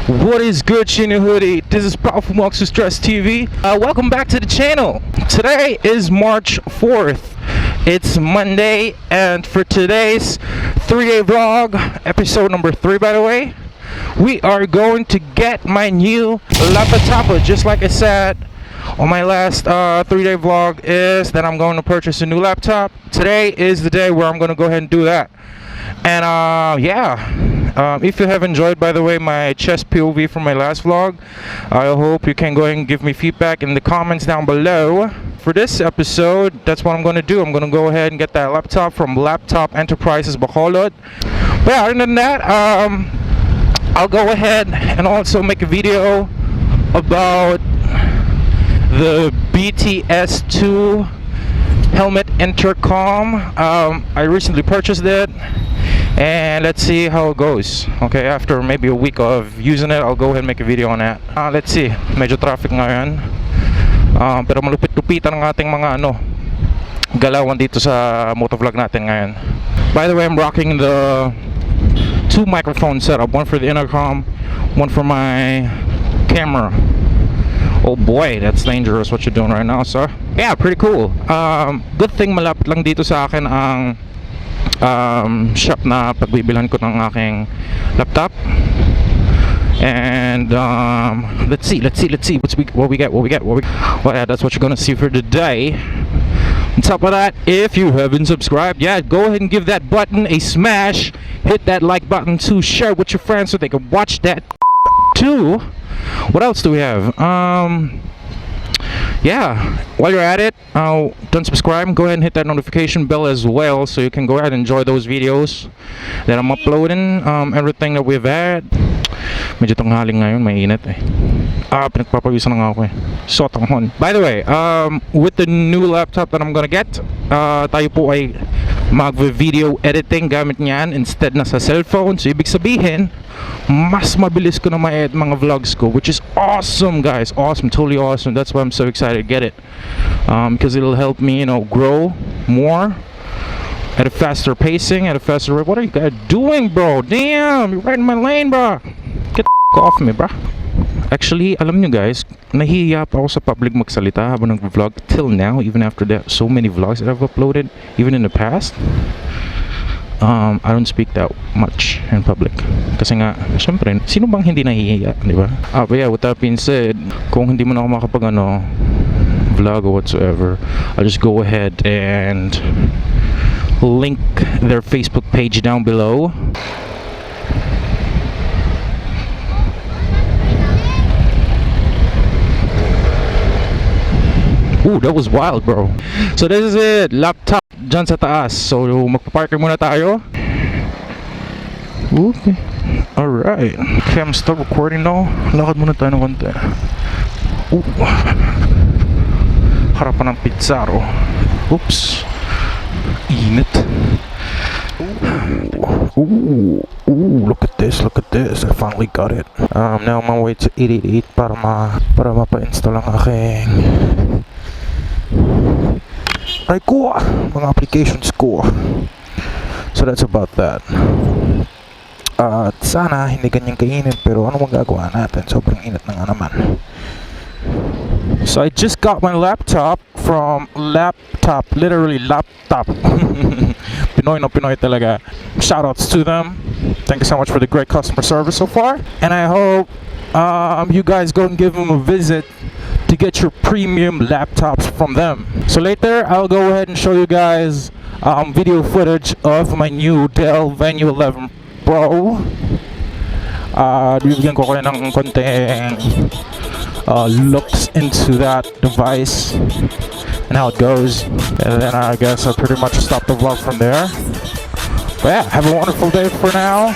What is good, Shin Hoodie? This is Proud from Aux2Stress TV. Welcome back to the channel. Today is March 4th. It's Monday, and for today's 3-day vlog, episode number 3 by the way, we are going to get my new laptop. Just like I said on my last 3-day vlog, is that I'm going to purchase a new laptop. Today is the day where I'm going to go ahead and do that. And if you have enjoyed, by the way, my chest POV from my last vlog, I hope you can go ahead and give me feedback in the comments down below. For this episode, that's what I'm going to do. I'm going to go ahead and get that laptop from Laptap Enterprises Bacolod. But yeah, other than that, I'll go ahead and also make a video about the BTS2 helmet intercom. I recently purchased it, and let's see how it goes. Okay, after maybe a week of using it, I'll go ahead and make a video on that. Let's see, medyo traffic ngayon, pero malupit-lupitan ang ating mga galawan dito sa motovlog natin ngayon. By the way, I'm rocking the 2 microphone setup, one for the intercom, one for my camera. Oh boy, that's dangerous what you're doing right now, sir. Yeah, pretty cool. Good thing malapit lang dito sa akin ang shop na pagbibilhan ko ng aking laptop. And let's see what we get. Well, yeah, that's what you're gonna see for today. On top of that, if you haven't subscribed yet, go ahead and give that button a smash. Hit that like button to share with your friends so they can watch that too. What else do we have? Yeah, while you're at it, don't subscribe, go ahead and hit that notification bell as well so you can go ahead and enjoy those videos that I'm uploading, everything that we've had. Medyo tanghaling ngayon, mainit eh. Pinagpapawisan na nga ako eh. So tanghon. By the way, with the new laptop that I'm gonna get, tayo po ay mag-video editing gamit niyan instead na sa cellphone. So ibig sabihin, mas mabilis ko na ma-edit mga vlogs ko, which is awesome, guys. Awesome, totally awesome. That's why I'm so excited to get it, because it'll help me, grow more at a faster pacing, at a faster rate. What are you guys doing, bro? Damn, you're right in my lane, bro. Get the off me, bro. Actually, alam nyo guys, nahihiya pa ako sa public magsalita habang nag-vlog till now, even after that so many vlogs that I've uploaded, even in the past. I don't speak that much in public kasi nga, syempre, sino bang hindi nahihiya, di ba? But yeah, with that being said, kung hindi mo na ako makapag vlog or whatsoever, I'll just go ahead and link their Facebook page down below. Ooh, that was wild, bro. So this is it, laptop dyan sa taas. So magpaparking muna tayo. Okay, alright. Okay, I'm still recording now. Lakad muna tayo ng konti. Ooh, harapan ng pizzaro. Oops, init. Ooh, look at this, I finally got it. Now I'm on my way to 888 para mapa-install ang aking mga applications ko. So that's about that. Sana hindi ganyan kainit, pero ano magagawa natin, sobrang init na nga naman. So I just got my laptop from Laptap, literally Laptap. Pinoy na Pinoy talaga. Shoutouts to them. Thank you so much for the great customer service so far, and I hope you guys go and give them a visit to get your premium laptops from them. So later, I'll go ahead and show you guys video footage of my new Dell Venue 11 Pro. Bibigyan ko kayo ng konting looks into that device and how it goes, and then I guess I'll pretty much stop the vlog from there. But yeah, have a wonderful day for now.